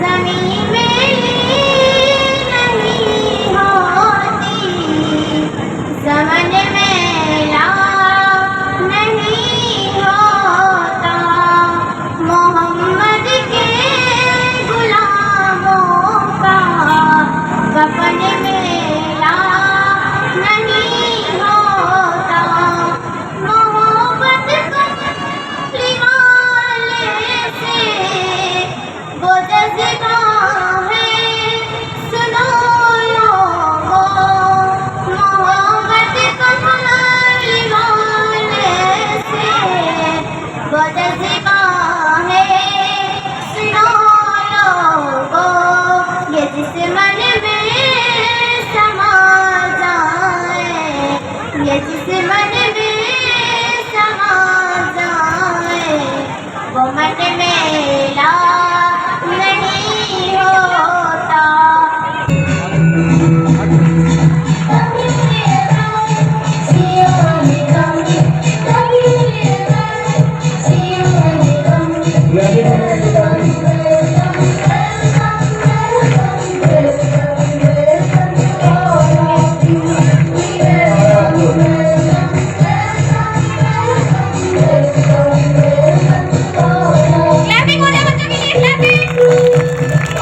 ज़मीन में नहीं होती ज़मन में ला नहीं होता मोहम्मद के गुलामों का कफन मेला नहीं होता मोहब्बत कमली वाले से वो जज्बा है सुनो लोगो मोहब्बत कमली वाले से वो जज्बा है सुनो लोगो ये जिस मन में समा जाए ये जिस मन में समा जाए वो मन मेला नहीं होता क्लैपिंग होने बच्चों के लिए क्लैपिंग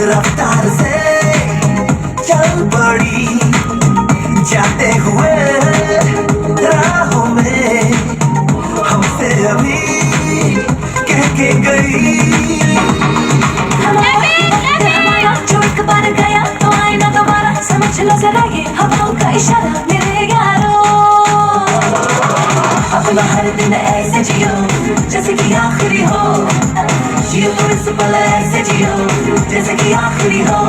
रफ्तार से चल पड़ी जाते हुए राहों में हमसे अभी कह के गई छोड़ के बाहर गया तो आए ना दोबारा समझ लो जरा ये हवाओं का इशारा मेरे यारों अपना हर दिन ऐसे जियो जैसे कि आखिरी हो जियो तो इस पल ऐसे जियो जैसे कि आखिरी हो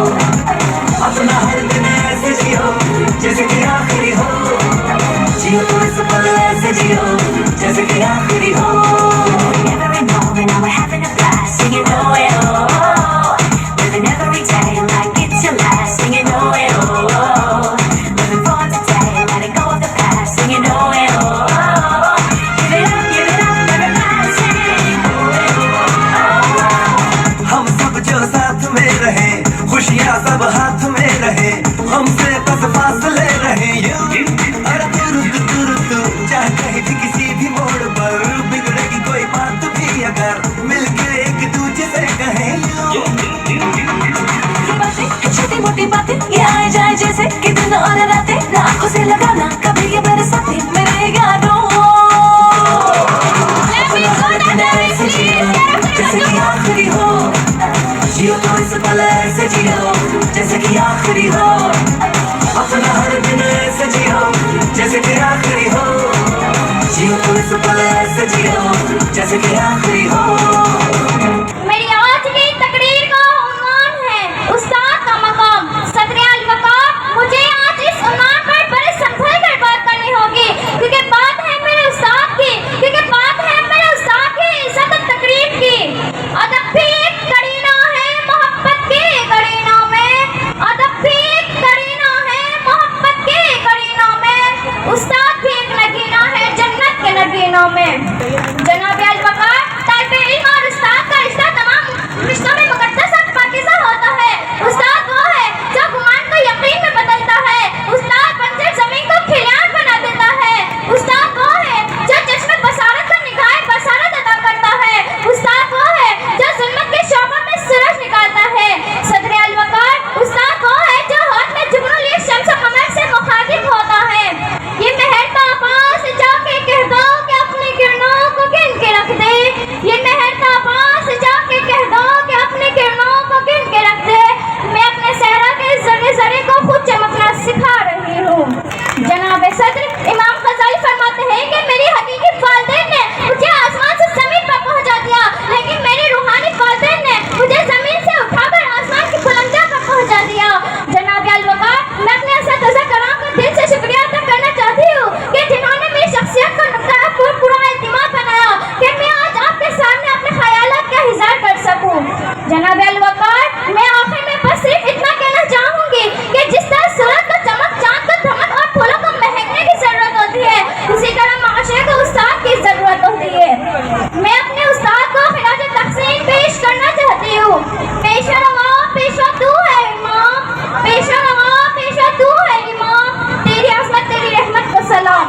अपना हर दिन ऐसे ऐसे जियो जैसे कि आखिरी हो, जियो तो इस पल ऐसे जियो जैसे कि आखिरी हो। Every moment now we're having a blast, singing oh eh, oh oh. Living every day like it's your last, singing oh eh, oh oh. Living for today, letting go of the past, singing oh eh, oh oh. Give it up, everybody sing oh eh, oh oh. हम सब जो साथ में रहे, खुशियाँ सब हाथ में रहे, हमसे बस फासले रहे यूं। अरे तू रुक तू चाहे कहीं भी किसी भी मोड़ पर, बिगड़ेगी कोई बात भी अगर मिलके एक दूजे से कहें यूं। छोटी मोटी बातें ये आए जाए जैसे कि दिन और रातें, आंखों से लगाना कभी ये मेरे साथी मेरे यारों। जैसे कि आखिरी हो, जियो तो इस पल ऐसे जियो जैसे कि आखिरी हो, अपना हर दिन ऐसे जियो जैसे कि आखिरी हो, जियो तो इस पल ऐसे जियो जैसे कि आखिरी हो। मेरी आज की तकरीर का उन्वान है उस्ताद का मकाम सदर अल वकार। मुझे आज इस उन्वान पर बड़े संभल कर बात करनी होगी, क्योंकि बात है मेरे उस्ताद की, क्योंकि बात है मेरे उस्ताद की इज्जत तकरीर की। अदब भी एक करीना है मोहब्बत के करीना में, अदब भी एक करीना है मोहब्बत के करीना में, उस्ताद भी एक नगीना है जन्नत के नगीनों में। जनाब अल वकार, तालिबे इल्म और उस्ताद का रिश्ता तमाम रिश्तों में मुकद्दस और पाकीज़ा होता है। उस्ताद वो है जो गुमान को यकीन में बदलता है, उस्ताद बंजर जमीन को खिलियान बना देता है, उस्ताद वो है जो चश्मे बसारत को निगाहे बसारत अता करता है, उस्ताद वो है जो जुल्मत के शोबों में सूरज निकालता है। सदर अल वकार, उस्ताद वो है जो हाथ में जुगनू लिए शम्स और कमर से मुखातिब होता है। ये मेहर का पास जाके कह दो कि अपनी किरणों को गिन के रख दे, ये मेहर का पास जाके कह दो कि अपनी किरणों को गिन के रख दे। मैं अपने सहरा के जरे जरे को खुद चमकना सिखा रही हूँ। जनाब सदर इमाम गजाली फरमाते हैं कि मेरी हकीकी वालिदैन ने मुझे आसमान से जमीन पर पहुँचा दिया, लेकिन मेरी रूहानी वालिदैन ने मुझे जमीन से उठाकर आसमान की बुलंदियों पर पहुँचा दिया। जनाब अल वकार, मैं अपने असतज़ा कराम का दिल से शुक्रिया अदा करना चाहती हूँ कि जिन्होंने मेरी शख्सियत को नुक्ता पूरा एतमाद बनाया कि मैं आज आपके सामने अपने ख्यालात का इज़हार कर सकूँ। जनाब अल वकार, मैं आखिर में बस सिर्फ इतना कहना चाहूँगी कि जिस तरह सूरज को चमक, चांद को धमक और फूलों को महकने की जरूरत होती है, उसी तरह माशरे को उस्ताद की जरूरत होती है। मैं अपने उस्ताद को खिराज तक़सीम पेश करना चाहती हूँ। पेशवा तू है इमाम, पेशवा तू है इमाम, तेरी अज़मत तेरी रहमत को सलाम।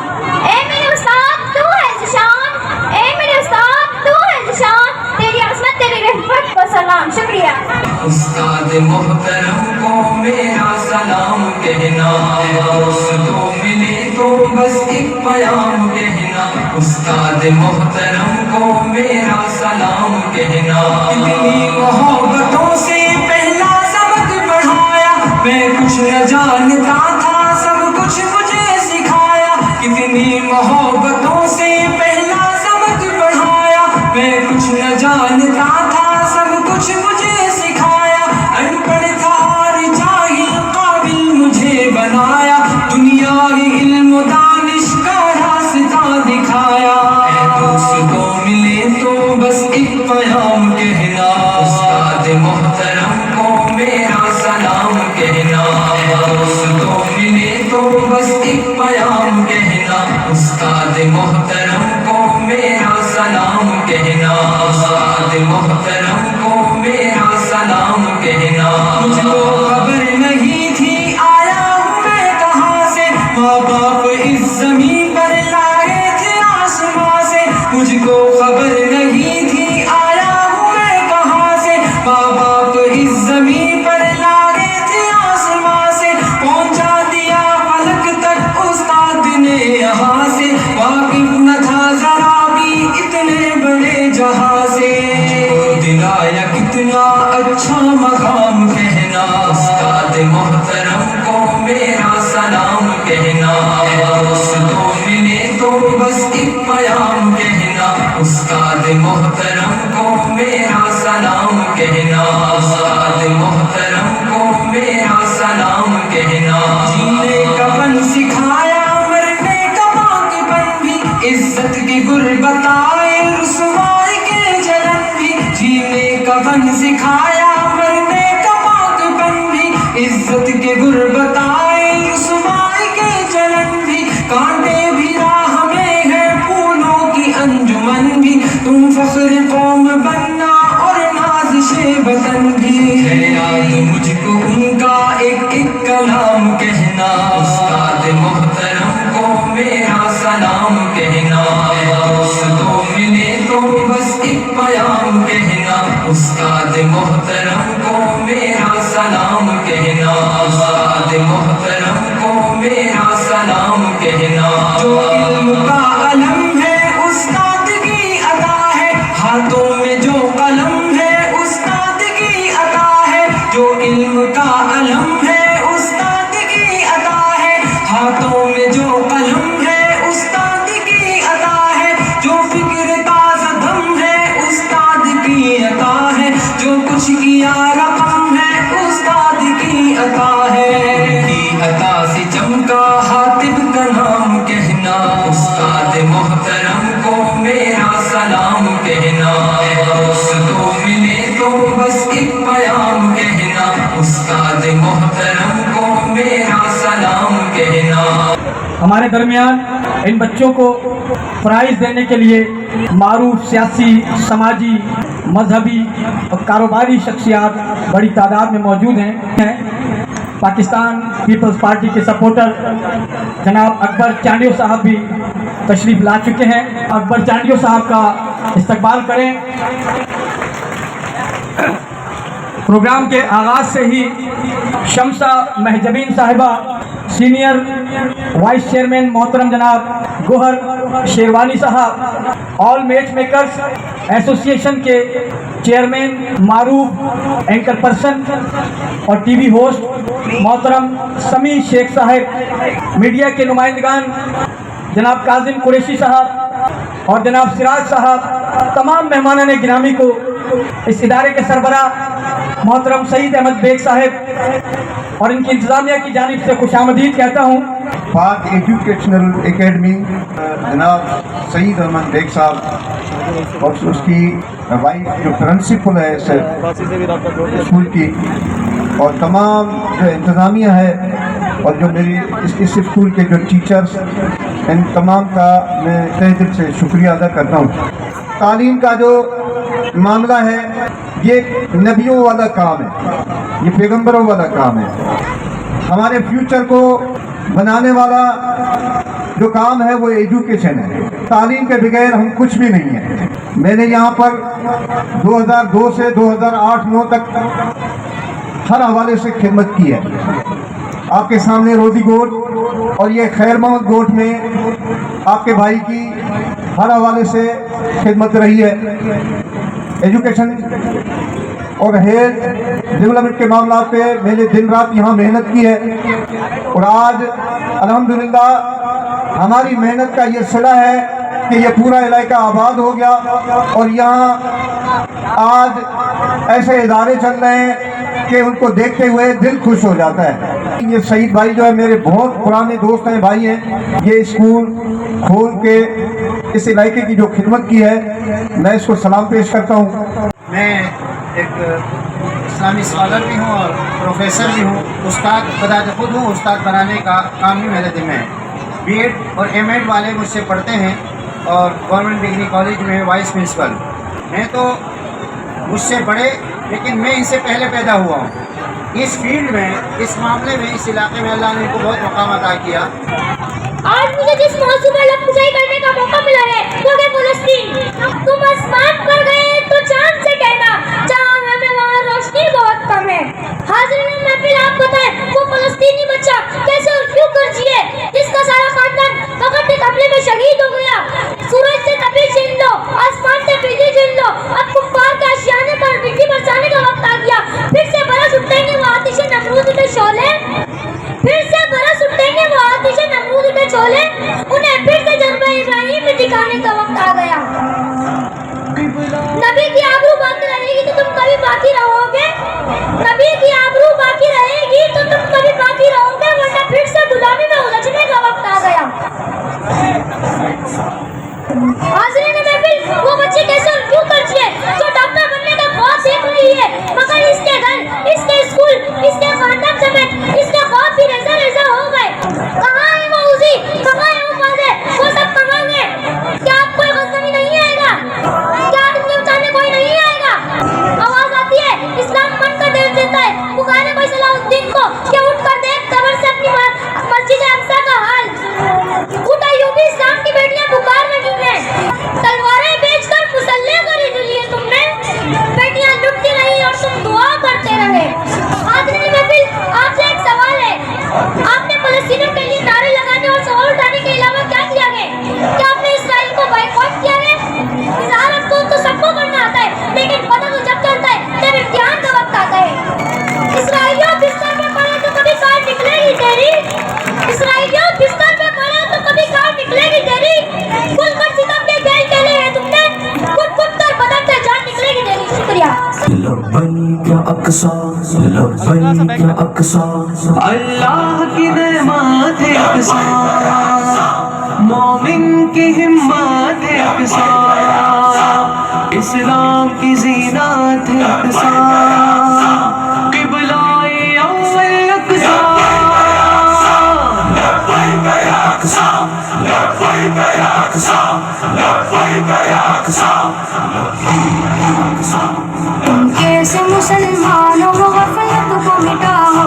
ए मेरे उस्ताद तू है ज़िशान, ए मेरे उस्ताद तू है ज़िशान, तेरी अज़मत तेरी रहमत को सलाम। शुक्रिया। उस्ताद मोहतरम को मेरा सलाम कहना, दोस्तों मिले तो बस एक प्याम कहना। उस्ताद मोहतरम को मेरा सलाम कहना, इतनी मोहब्बतों से पहला सबक पढ़ाया, मैं कुछ न जानता था सब कुछ मुझे सिखाया। कितनी मोहब्बतों से पहला सबक पढ़ाया, मैं कुछ न जानता था सब कुछ मुझे सिखाया। अनपढ़ था और जाहिल काबिल मुझे बनाया, दुनिया की इल्म दानिश का रास्ता दिखाया। दोस्तों मिले तो बस एक प्याम कहना, उस्ताद मोहतरम को मेरा सलाम कहना। दोस्तों मिले तो बस एक प्याम कहना, उस्ताद मोहतरम को मेरा सलाम कहना। उस्ताद मोहतरम को मेरा सलाम कहना। मुझको खबर नहीं थी आया हूँ मैं कहाँ से, माँ बाप इस ज़मीन पर लाए थे आसमां से। मुझको खबर नहीं थी आया हूँ मैं कहाँ से, माँ बाप इस ज़मीन पर लाए थे आसमां से। पहुँचा दिया फलक तक उस्ताद ने यहाँ से, वाकिफ न था जरा भी इतने बड़े जहाँ से। दिलाया कितना अच्छा मकाम कहना, उस्ताद मोहतरम को मेरा सलाम कहना। दोस्तों मिले तो बस एक प्याम कहना, उस्ताद मोहतरम को मेरा सलाम कहना। उस्ताद मोहतरम को मेरा सलाम कहना। की गुर्बत आए रुसवाई के जलन भी, जीने का फन सिखाया मरने का पाकपन भी। इज्जत के गुर्बत आए रुसवाई के जलन भी, कांटे भी राह में है फूलों की अंजुमन भी। तुम फख्र कौम बनना और नाज़िशे वतन भी। है याद मुझको उनका एक एक कलाम कहना, उस्ताद मोहतरम को मेरा सलाम कहना। दोस्तों मिले तो बस एक प्याम कहना, उस्ताद मोहतरम को मेरा सलाम कहना। उस्ताद मोहतरम को मेरा सलाम कहना। जो इल्म का अलम है उस्ताद की अता है, हाथों में जो कलम है उस्ताद की अता है। जो इल्म का अलम है उस्ताद की अता है, हाथों में जो कलम है उस्ताद की अता है। जो फिक्र ताज़ा दम है उस्ताद की अता है, जो कुछ किया रकम है उस्ताद की अता है। उनकी अता से चमका हातिब का नाम कहना, उस्ताद मोहतरम को मेरा सलाम कहना। दोस्तों मिले तो बस एक प्याम कहना, उस्ताद मोहतरम को मेरा सलाम कहना। हमारे दरमियान इन बच्चों को प्राइज़ देने के लिए मारूफ सियासी, समाजी, मजहबी और कारोबारी शख्सियात बड़ी तादाद में मौजूद हैं। पाकिस्तान पीपल्स पार्टी के सपोर्टर जनाब अकबर चांडियो साहब भी तशरीफ़ ला चुके हैं। अकबर चांडियो साहब का इस्तकबाल करें। प्रोग्राम के आगाज़ से ही शमसा महजबीन साहिबा, सीनियर वाइस चेयरमैन मोहतरम जनाब गोहर शेरवानी साहब, ऑल मैच मेकर्स एसोसिएशन के चेयरमैन मारूफ एंकर पर्सन और टीवी होस्ट मोहतरम समी शेख साहब, मीडिया के नुमाइंदगान जनाब काजिम कुरैशी साहब और जनाब सिराज साहब, तमाम मेहमानान गिरामी को इस इदारे के सरबराह मोहतरम सईद अहमद बेग साहब और इनकी इंतज़ामिया की जानिब से खुशामदीद कहता हूँ। पाक एजुकेशनल एकेडमी जनाब सईद अहमद बेग साहब और उसकी वाइफ जो प्रिंसिपल है स्कूल की, और तमाम जो इंतज़ामिया है और जो मेरी इस स्कूल के जो टीचर्स, इन तमाम का मैं तहे दिल से शुक्रिया अदा करता हूँ। तालीम का जो मामला है ये नबियों वाला काम है, ये पैगंबरों वाला काम है। हमारे फ्यूचर को बनाने वाला जो काम है वो एजुकेशन है। तालीम के बगैर हम कुछ भी नहीं है। मैंने यहाँ पर 2002 से 2008-9 तक हर हवाले से खिदमत की है। आपके सामने रोजी गोट और ये खैर मोहम्मद गोट में आपके भाई की हर हवाले से खिदमत रही है। एजुकेशन और हेल्थ डेवलपमेंट के मामला पे मैंने दिन रात यहाँ मेहनत की है और आज अल्हम्दुलिल्लाह हमारी मेहनत का ये सिला है कि ये पूरा इलाका आबाद हो गया और यहाँ आज ऐसे इदारे चल रहे हैं कि उनको देखते हुए दिल खुश हो जाता है। ये सईद भाई जो है मेरे बहुत पुराने दोस्त हैं, भाई हैं। ये स्कूल खोल के इस इलाके की जो खिदमत की है मैं इसको सलाम पेश करता हूँ। मैं एक इस्लामी स्कॉलर भी हूँ और प्रोफेसर भी हूँ। उस्ताद बजाते खुद हूँ, उस्ताद बनाने का काम भी मेरे जिम्मे है। बीएड और एमएड वाले मुझसे पढ़ते हैं और गवर्नमेंट डिग्री कॉलेज में वाइस प्रिंसिपल। मैं तो मुझसे बड़े, लेकिन मैं इनसे पहले पैदा हुआ हूँ। इस फील्ड में, इस मामले में, इस इलाके में अल्लाह ने इनको बहुत मकाम अता किया। आज मुझे जिस मौजू पर लफ्ज़ाई करने का मौका मिला है वो है फ़लस्तीन। तुम आसमान पर गए तो चांद से कहना, जहाँ हमें वहाँ रोशनी बहुत कम है। हाज़रीन महफिल, आप बताएं वो फ़लस्तीनी बच्चा कैसे और क्यों कर जिए जिसका सारा खानदान वक़्त के हमले में शहीद हो गया। सूरज से तबीर छीन लो, आसमान से बिजली छीन लो, अब कुफ्फार के आशियाने पर मिट्टी बरसाने का वक्त आ गया। फिर से बरस उठेंगे वो आतिश नमरूद के शोले, फिर से बरस उठेंगे वो आतिश नमरूद के शोले, उन्हें फिर से जज्बा इब्राहिम में दिखाने का वक्त आ गया। नबी की आबरू बाकी रहेगी तो तुम कभी बाकी रहोगे, नबी की आबरू बाकी रहेगी तो तुम कभी बाकी रहोगे, वरना फिर से गुलामी में उलझने का वक्त आ गया। लब्बैक अक्सा लब्बैक अक्सा अल्लाह की नेमत है अक्सा, मोमिन की हिम्मत है अक्सा, इस्लाम की ज़ीनत है अक्सा, क़िबला-ए अव्वल अक्सा। अक्सा लब्बैक अक्सा लब्बैक अक्सा। तुम कैसे मुसलमान हो गफलत को मिटाओ,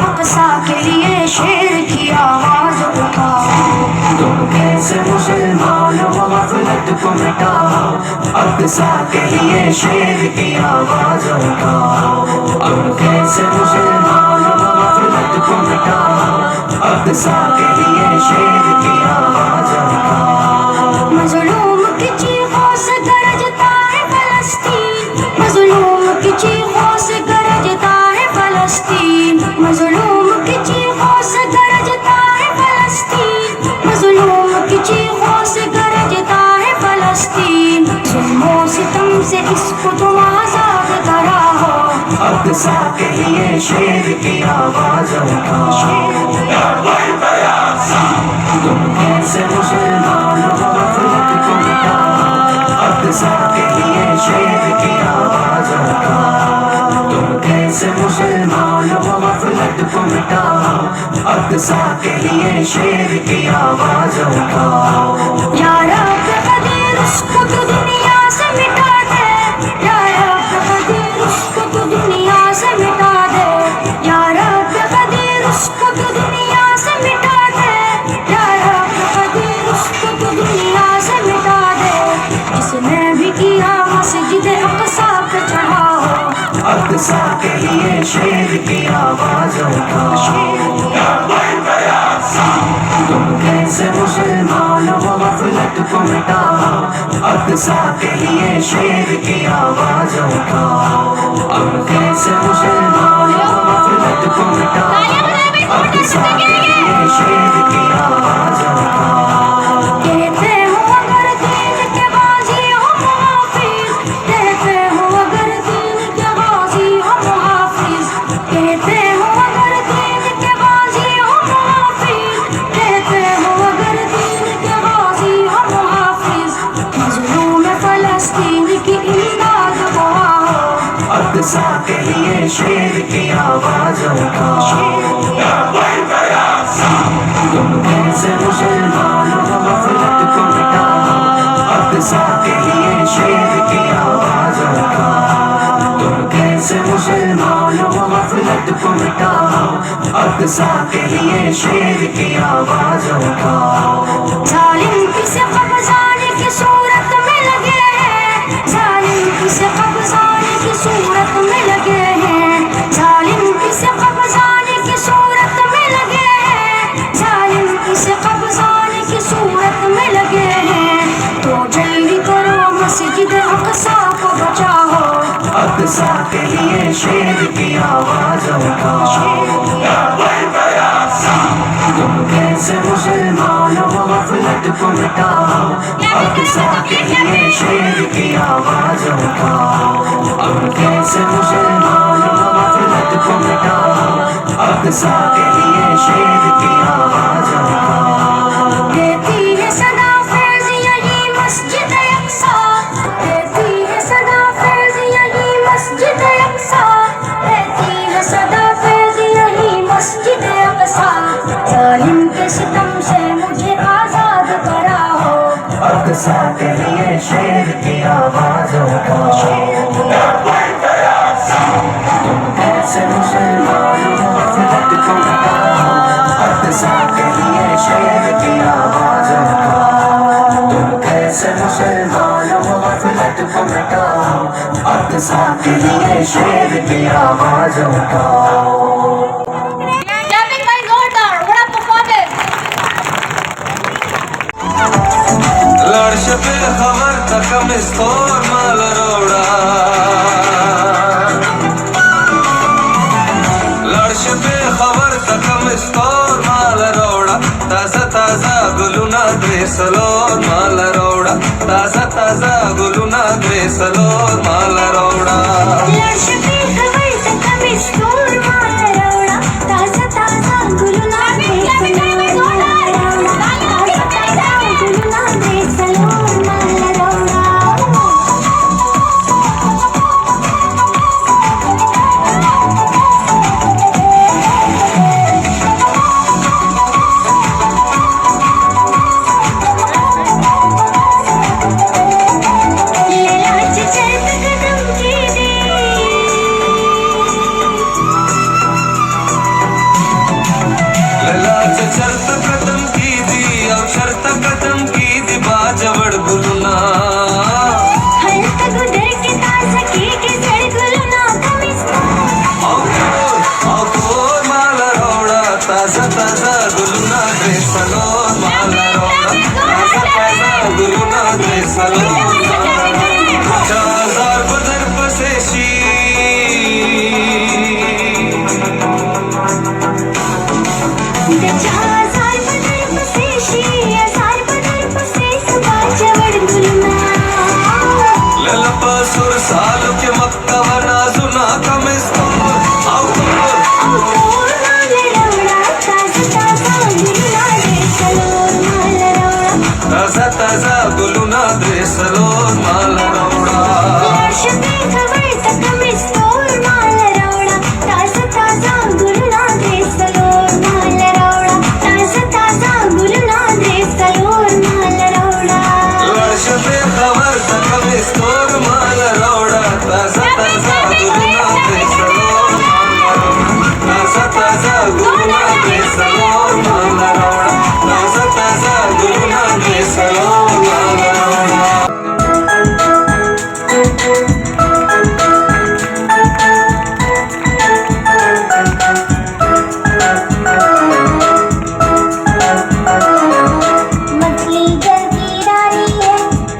अक्सा के लिए शेर की आवाज उठाओ। तुम कैसे मुसलमान हो गफलत को मिटाओ, अक्सा के लिए शेर की आवाज उठाओ। तुम कैसे मुसलमान हो गफलत को मिटाओ, अक्सा के लिए शेर की आवाज उठाओ। मजलूम की चीखों से गरजता है फलस्तीन, मजलूम की चीखों से गरजता है फलस्तीन, मजलूम की चीखों से गरजता है फलस्तीन, मजलूम की चीखों से गरजता है फलस्तीन। जुल्मों सितम से इसको तुम आजाद कराओ, अक्सा के लिए शेर की आवाज उठाओ। तुम कैसे मुसलमान हो गफलत को मिटाओ, अक्सा के लिए शेर की आवाज उठाओ। तुम कैसे मुसलमान हो गफलत को मिटाओ, अक्सा के लिए शेर की आवाज उठाओ। या रब कदीर उसको तो दुनिया से मिटा दे, या रब कदीर उसको तो दुनिया से मिटा दे, या रब कदीर उसको तो दुनिया से मिटा दे, या रब कदीर उसको तो दुनिया से मिटा दे। जिसने भी किया मस्जिद अक्सा पे चढ़ाओ, अक्सा के लिए शेर की आवाज उठाओ। तुम कैसे मुसलमान हो गफलत को मिटाओ, अक्सा के लिए शेर की आवाज उठाओ। तुम कैसे मुसलमान हो गफलत को मिटाओ, अक्सा के लिए शेर की आवाज उठाओ। कहते हो अगर दीन के गाजी हो मुहाफिज, कहते हो अगर दीन के गाजी हो मुहाफिज, कहते हो अगर दीन के गाजी हो मुहाफिज, कहते हो अगर दीन के गाजी हो मुहाफिज। मजलूम फलस्तीन की इमदाद को आओ, अक्सा के लिए शेर की आवाज उठाओ। तुम कैसे मुसलमान हो गफलत को मिटाओ, अक्सा के लिए शेर की आवाज उठाओ। तुम कैसे मुसलमान हो गफलत को मिटाओ, अक्सा के लिए शेर की आवाज उठाओ। जालिम किसे कब्जाने की सूरत में लगे हैं, जालिम किसे कब्जाने की सूरत में लगे हैं, जालिम किसे कब्जाने की सूरत में लगे हैं, जालिम किसे कब्जाने की सूरत में लगे हैं। तो जल्दी करो मस्जिद अक्सा को बचाओ, अक्सा के लिए शेर की आवाज उठाओ। तुम कैसे मुसलमान हो गफलत को मिटाओ, अक्सा के लिए शेर की आवाज उठाओ। तुम कैसे मुसलमान हो गफलत को मिटाओ, अक्सा के लिए शेर की आवाज उठाओ। देती है सदा फैज़ यही मस्जिद अक्सा, देती है सदा फैज़ यही मस्जिद अक्सा, देती है सदा फैज़ यही मस्जिद अक्सा। जालिम के सितम से मुझे आजाद कराओ, अक्सा के लिए शेर की आवाज उठाओ। तुम कैसे मुसलमान हो गफलत को मिटाओ, अक्सा के लिए शेर की आवाज उठाओ। तुम कैसे मुसलमान हो गफलत को मिटाओ, अक्सा के लिए शेर की आवाज उठाओ। Clapping by जोरदार, what a performance! लड़श पे खबर तक मिस्तोर माल रोड़ा, लड़श पे खबर तक मिस्तोर माल रोड़ा, ताजा ताजा गुलुना द्रेसलोर माल रोड़ा, ताजा ताजा गुलुना द्रेस ड्रेसलोर माला रौडा लक्ष्मी खबर तक मिस्टोर माल रौडा ताजा ताजा गुलुना ड्रेसलोर माल रौडा ताजा ताजा गुलुना ड्रेसलोर माल रौडा ललाच चलत कदम की दी ललाच चलत कदम की दी और शर्त कदम की दी बाजवड़ गुलुना हलक गुदर के ताजा के जड़ गुलुना और माला रौडा ताजा ताजा गुलुना ड्रेसलोर माला रौडा ताजा ताजा गुलुना ड्रेसलोर हजार बदर पसेशी हजार बदर पसेशी हजार बदर पसेस बाजवड़ गुलुना ललप सुर साल के मक्तवना सुना कमिस्तोर आउटोर और माल रौडा ताजा ताजा गुलुना ड्रेसलोर माल रौडा ताजा ताजा गुलुना ड्रेसलोर माला रौडा लक्ष्मी खबर तक मिस्टोर माल रौडा ताजा ताजा गुलुना ड्रेसलोर माल रौडा ताजा ताजा गुलुना ड्रेसलोर माल रौडा लक्ष पे खबर तक मिस्तोर माला रौडा ताजा ताजा गुलुना ड्रेसलोर माला रौडा ताजा ताजा गुलुना ड्रेसलोर माला रौडा ताजा ताजा गुलुना ड्रेसलोर माला रौडा मछली जल की रानी है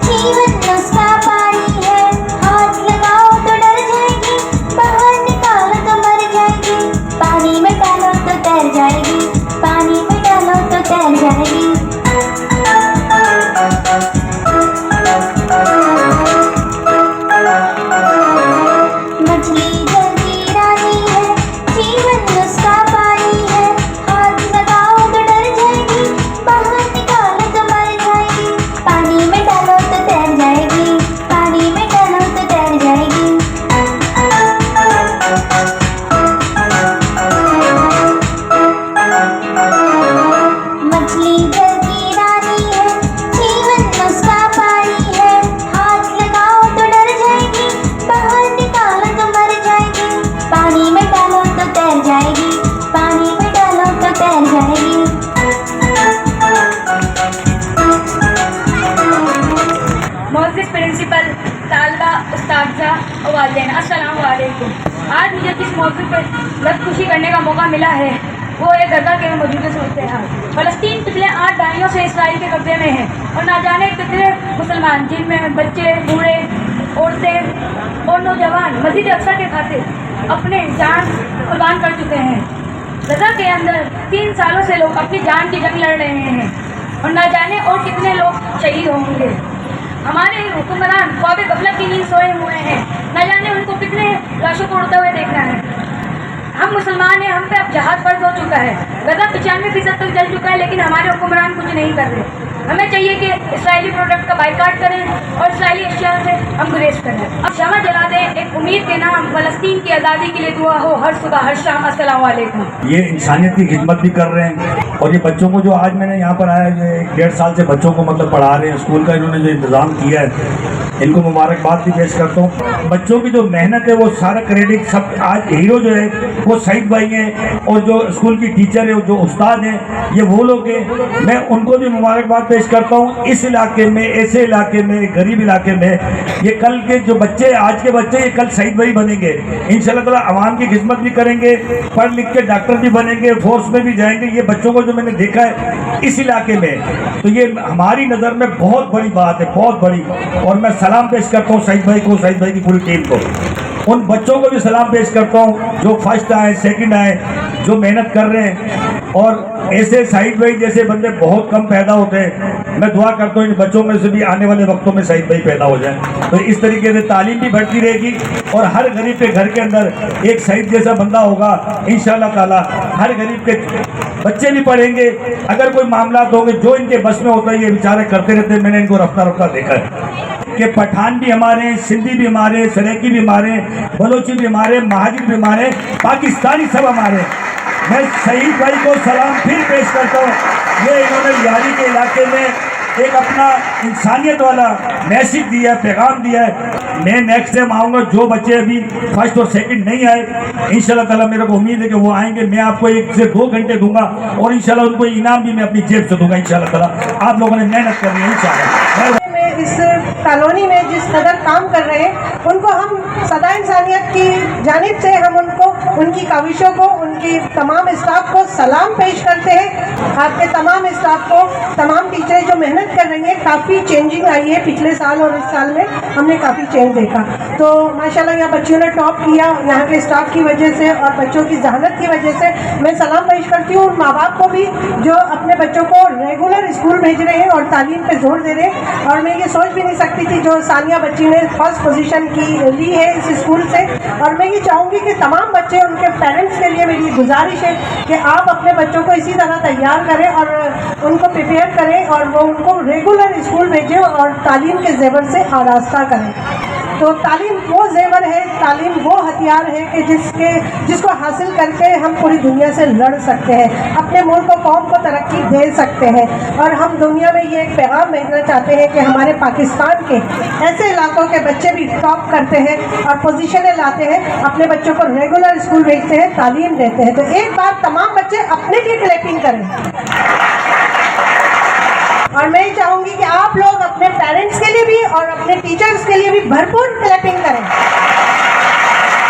जीवन नुस्खा पानी है हाथ लगाओ तो डर जाएगी बाहर निकालो तो मर जाएगी पानी में डालो तो तैर जाएगी पानी में डालो तो तैर जाएगी मछली जल की रानी है जीवन नुस्खा पानी है हाथ लगाओ तो डर जाएगी बाहर निकालो तो मर जाएगी पानी में डालो तो तैर जाएगी पानी में डालो तो तैर जाएगी मछली जल की रानी है जीवन नुस्खा पानी है हाथ लगाओ तो डर जाएगी बाहर निकालो तो मर जाएगी पानी में डालो तो तैर जाएगी पानी में डालो तो तैर जाएगी मोहसिस प्रिंसिपल तालबा उस्ताजा और वालिदैन अस्सलाम वालेकुम। आज मुझे जिस मौजू पर खुशी करने का मौका मिला है वो एक गजा के मौजूदा सूरत हाल। फ़लस्तीन पिछले 8 दहाइयों से इसराइल के कब्जे में है और ना जाने कितने मुसलमान जिनमें बच्चे बूढ़े औरतें और नौजवान मस्जिद अक्सा के खातिर अपने जान कुर्बान कर चुके हैं। गजा के अंदर 3 सालों से लोग अपनी जान की जंग लड़ रहे हैं और ना जाने और कितने लोग शहीद होंगे। हमारे हुक्मरान ख्वाब गफलत की नींद सोए हुए हैं, न जाने उनको कितने लाशों को उड़ते हुए देखना है। हम मुसलमान हैं, हम पे अब जहाद फर्ज हो चुका है। गजा 95% तक जल चुका है लेकिन हमारे हुक्मरान कुछ नहीं कर रहे। हमें चाहिए कि इसराइली प्रोडक्ट का बाइकाट करें और इसराइली अशिया से हम गुरेज करें। अब शमा जला दें, एक उम्मीद के नाम फ़लस्तीन की आज़ादी के लिए दुआ हो हर सुबह हर शाम। अस्सलाम वालेकुम। ये इंसानियत की खिदमत भी कर रहे हैं और ये बच्चों को जो आज मैंने यहाँ पर आया ये 1.5 साल से बच्चों को मतलब पढ़ा रहे हैं। स्कूल का इन्होंने जो इंतज़ाम किया है इनको मुबारकबाद भी पेश करता हूँ। बच्चों की जो मेहनत है वो सारा क्रेडिट सब आज हीरो जो है वो सईद भाई हैं और जो स्कूल की टीचर है जो उस्ताद हैं ये वो लोग हैं। मैं उनको भी मुबारकबाद पेश करता हूँ। इस इलाके में ऐसे इलाके में गरीब इलाके में ये कल के जो बच्चे आज के बच्चे ये कल सईद भाई बनेंगे इंशाल्लाह ताला। आवाम की खिदमत भी करेंगे, पढ़ लिख के डॉक्टर भी बनेंगे, फोर्स में भी जाएंगे। ये बच्चों को जो मैंने देखा है इस इलाके में तो ये हमारी नज़र में बहुत बड़ी बात है, बहुत बड़ी। और मैं सलाम पेश करता हूँ सईद भाई को, सईद भाई की पूरी टीम को। उन बच्चों को भी सलाम पेश करता हूँ जो फर्स्ट आए, सेकंड आए, जो मेहनत कर रहे हैं, और ऐसे साइड भाई जैसे बंदे बहुत कम पैदा होते हैं। मैं दुआ करता हूँ इन बच्चों में से भी आने वाले वक्तों में साइड भाई पैदा हो जाए, तो इस तरीके से तालीम भी बढ़ती रहेगी और हर गरीब के घर के अंदर एक सईद जैसा बंदा होगा इंशाअल्लाह ताला। हर गरीब के बच्चे भी पढ़ेंगे। अगर कोई मामला होंगे जो इनके बस में होता है ये बेचारे करते रहते हैं। मैंने इनको रफ्ता रफ्ता देखा है कि पठान भी हमारे हैं, सिंधी भी हमारे हैं, सरेकी भी हमारे हैं, बलोची भी हमारे हैं, महाजिर भी हमारे हैं, पाकिस्तानी सब हमारे हैं। मैं शहीद भाई को सलाम फिर पेश करता हूँ। ये इन्होंने यारी के इलाके में एक अपना इंसानियत वाला मैसेज दिया है, पैगाम दिया है। मैं नेक्स्ट टाइम आऊँगा, जो बच्चे अभी फर्स्ट और सेकंड नहीं आए इंशाल्लाह ताला मेरे को उम्मीद है कि वो आएंगे। मैं आपको 1 से 2 घंटे दूंगा और इंशाल्लाह उनको इनाम भी मैं अपनी जेब से दूंगा इंशाल्लाह ताला। आप लोगों ने मेहनत करनी है इंशाल्लाह। इस कॉलोनी में जिस कदर काम कर रहे हैं उनको हम सदा इंसानियत की जानिब से हम उनको उनकी काविशों को, उनकी तमाम स्टाफ को सलाम पेश करते हैं। आपके तमाम स्टाफ को, तमाम टीचरें जो मेहनत कर रही हैं, काफ़ी चेंजिंग आई है पिछले साल और इस साल में हमने काफ़ी चेंज देखा। तो माशाल्लाह यहाँ बच्चियों ने टॉप किया यहाँ के स्टाफ की वजह से और बच्चों की जहानत की वजह से। मैं सलाम पेश करती हूँ उन माँ बाप को भी जो अपने बच्चों को रेगुलर स्कूल भेज रहे हैं और तालीम पे जोर दे रहे हैं। और मैं ये सोच भी नहीं सकती थी जो सानिया बच्ची ने फर्स्ट पोजीशन ली है इस स्कूल से। और मैं ये चाहूँगी कि तमाम बच्चे, उनके पेरेंट्स के लिए मेरी गुजारिश है कि आप अपने बच्चों को इसी तरह तैयार करें और उनको प्रिपेयर करें और वो उनको रेगुलर स्कूल भेजें और तालीम के जेवर से आरास्ता करें। तो तालीम वो जेवर है, तालीम वो हथियार है कि जिसको हासिल करके हम पूरी दुनिया से लड़ सकते हैं, अपने मुल्क को, कौम को तरक्की दे सकते हैं। और हम दुनिया में ये एक पैगाम भेजना चाहते हैं कि हमारे पाकिस्तान के ऐसे इलाकों के बच्चे भी टॉप करते हैं और पोजीशनें लाते हैं, अपने बच्चों को रेगुलर स्कूल भेजते हैं, तालीम देते हैं। तो एक बार तमाम बच्चे अपने लिए क्लैपिंग करें। और मैं चाहूँगी कि आप लोग अपने पेरेंट्स के लिए भी और अपने टीचर्स के लिए भी भरपूर क्लैपिंग करें।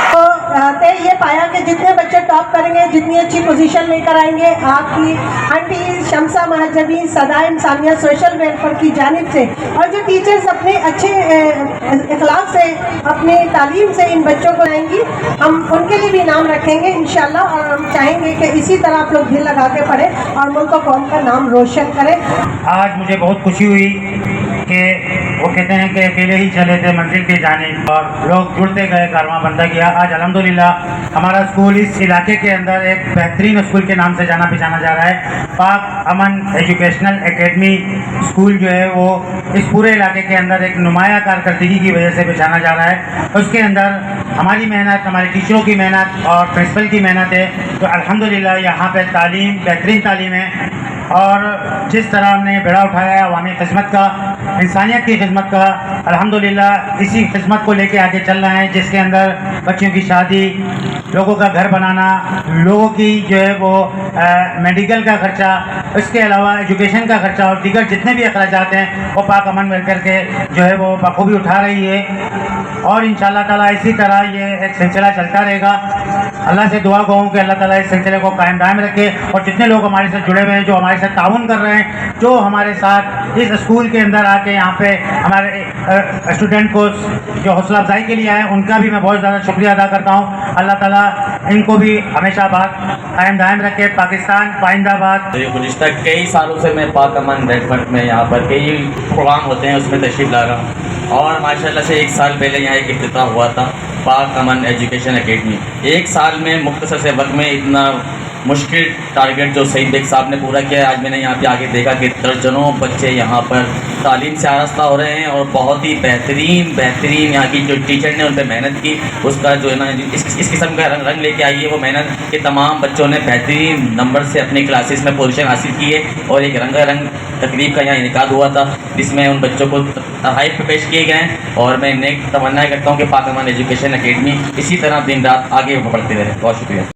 तो ये पाया कि जितने बच्चे टॉप करेंगे, जितनी अच्छी पोजीशन लेकर आएंगे, आपकी आंटी शमसा महजबी सदा इंसानियत सोशल वेलफेयर की जानिब से और जो टीचर्स अपने अच्छे इखलाक से, अपनी तालीम से इन बच्चों को लाएंगी, हम उनके लिए भी इनाम रखेंगे इंशाल्लाह। और हम चाहेंगे कि इसी तरह आप लोग दिल लगा के पढ़ें और मुल्क को, कौम का नाम रोशन करें। आज मुझे बहुत खुशी हुई कि वो कहते हैं कि अकेले ही चले थे मंजिल की जानिब और लोग जुड़ते गए, कारवां बनता गया। आज अल्हम्दुलिल्लाह हमारा स्कूल इस इलाके के अंदर एक बेहतरीन स्कूल के नाम से जाना पहचाना जा रहा है। पाक अमन एजुकेशनल एकेडमी स्कूल जो है वो इस पूरे इलाके के अंदर एक नुमाया कारकर्दगी की वजह से पहचाना जा रहा है। उसके अंदर हमारी मेहनत, हमारे टीचरों की मेहनत और प्रिंसिपल की मेहनत है। तो अल्हम्दुलिल्लाह यहाँ पर तालीम, बेहतरीन तालीम है और जिस तरह हमने बेड़ा उठाया है अवामी खिदमत का, इंसानियत की खिदमत का, अल्हम्दुलिल्लाह इसी खिदमत को लेके आगे चल रहे हैं, जिसके अंदर बच्चों की शादी, लोगों का घर बनाना, लोगों की जो है वो मेडिकल का खर्चा, इसके अलावा एजुकेशन का खर्चा और दीगर जितने भी अखराजात हैं वो पाक अमन वेलफेयर के जो है वो बखूबी उठा रही है। और इंशाअल्लाह ताला इसी तरह ये एक सिलसिला चलता रहेगा। अल्लाह से दुआ कहूँ कि अल्लाह ताला इस सिलसिले को कायम दायम रखे और जितने लोग हमारे साथ जुड़े हुए हैं, जो हमारे साथ ताउन कर रहे हैं, जो हमारे साथ इस स्कूल के अंदर आके यहाँ पे हमारे स्टूडेंट को जो हौसला अफजाई के लिए आए, उनका भी मैं बहुत ज़्यादा शुक्रिया अदा करता हूँ। अल्लाह ताला इनको भी हमेशा बात कायम दायम रखे। पाकिस्तान पाइंदाबाद। गुज़िश्ता कई सालों से मैं पाक अमन वेलफेयर में यहाँ पर कई प्रोग्राम होते हैं उसमें तशरीफ़ ला रहा हूँ और माशाल्लाह से 1 साल पहले यहाँ एक इफ्तिताह हुआ था पाक अमन एजुकेशन एकेडमी। 1 साल में मुख्तसर से वक्त में इतना मुश्किल टारगेट जो सईद बेग साहब ने पूरा किया है। आज मैंने यहाँ पे आके देखा कि दर्जनों बच्चे यहाँ पर तालीम से आरास्ता हो रहे हैं और बहुत ही बेहतरीन यहाँ की जो टीचर ने उन पर मेहनत की, उसका जो है ना इस किस्म का रंग लेके आई है। वो मेहनत के तमाम बच्चों ने बेहतरीन नंबर से अपनी क्लासेस में पोजीशन हासिल की है और एक रंगारंग तकरीब का यहाँ इनेकाद हुआ था जिसमें उन बच्चों को तहफ़ पेश किए गए हैं। और मैं नेक तमन्ना करता हूँ कि पाक अमन एजुकेशन एकेडमी इसी तरह दिन रात आगे बढ़ते रहे। बहुत शुक्रिया।